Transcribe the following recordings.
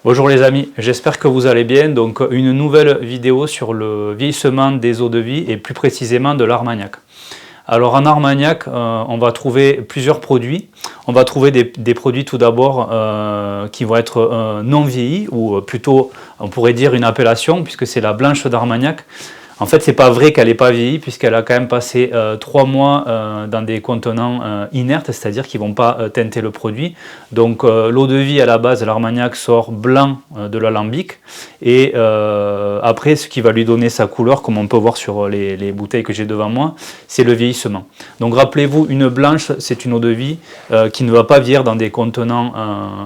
Bonjour les amis, j'espère que vous allez bien. Donc une nouvelle vidéo sur le vieillissement des eaux-de-vie et plus précisément de l'Armagnac. Alors en Armagnac, on va trouver plusieurs produits. On va trouver des produits tout d'abord qui vont être non vieillis, ou plutôt on pourrait dire une appellation, puisque c'est la blanche d'Armagnac. En fait, c'est pas vrai qu'elle n'est pas vieillie, puisqu'elle a quand même passé 3 mois dans des contenants inertes, c'est-à-dire qu'ils ne vont pas teinter le produit. Donc l'eau de vie à la base, l'Armagnac sort blanc de l'alambic, et après ce qui va lui donner sa couleur, comme on peut voir sur les bouteilles que j'ai devant moi, c'est le vieillissement. Donc rappelez-vous, une blanche, c'est une eau de vie qui ne va pas vieillir dans des contenants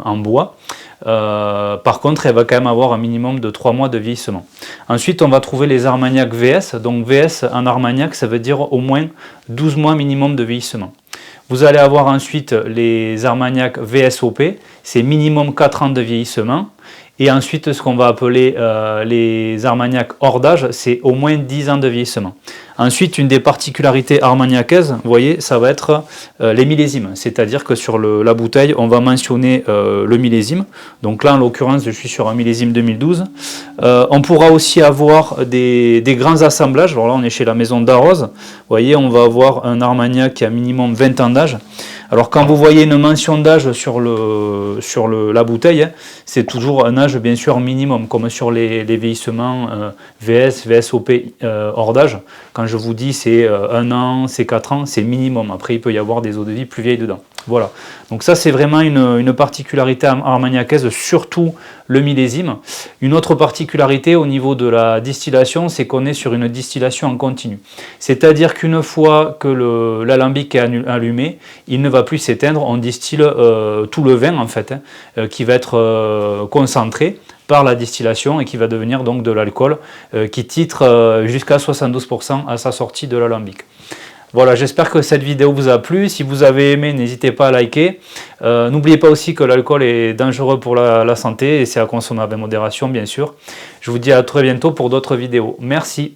en bois. Par contre, elle va quand même avoir un minimum de 3 mois de vieillissement. Ensuite, on va trouver les Armagnac VS. Donc VS en Armagnac, ça veut dire au moins 12 mois minimum de vieillissement. Vous allez avoir ensuite les Armagnac VSOP, c'est minimum 4 ans de vieillissement. Et ensuite, ce qu'on va appeler les Armagnac hors d'âge, c'est au moins 10 ans de vieillissement. Ensuite, une des particularités armagnacaises, vous voyez, ça va être les millésimes. C'est-à-dire que sur la bouteille, on va mentionner le millésime. Donc là, en l'occurrence, je suis sur un millésime 2012. On pourra aussi avoir des grands assemblages. Alors là, on est chez la maison d'Arros. Vous voyez, on va avoir un Armagnac qui a minimum 20 ans d'âge. Alors quand vous voyez une mention d'âge sur la bouteille, c'est toujours un âge bien sûr minimum, comme sur les vieillissements VS, VSOP hors d'âge. Quand je vous dis c'est 1 an, c'est 4 ans, c'est minimum. Après il peut y avoir des eaux de vie plus vieilles dedans. Voilà, donc ça c'est vraiment une particularité armagnacaise, surtout le millésime. Une autre particularité au niveau de la distillation, c'est qu'on est sur une distillation en continu. C'est-à-dire qu'une fois que l'alambic est allumé, il ne va plus s'éteindre, on distille tout le vin en fait, qui va être concentré par la distillation et qui va devenir donc de l'alcool qui titre jusqu'à 72% à sa sortie de l'alambic. Voilà, j'espère que cette vidéo vous a plu. Si vous avez aimé, n'hésitez pas à liker. N'oubliez pas aussi que l'alcool est dangereux pour la santé et c'est à consommer avec modération, bien sûr. Je vous dis à très bientôt pour d'autres vidéos. Merci.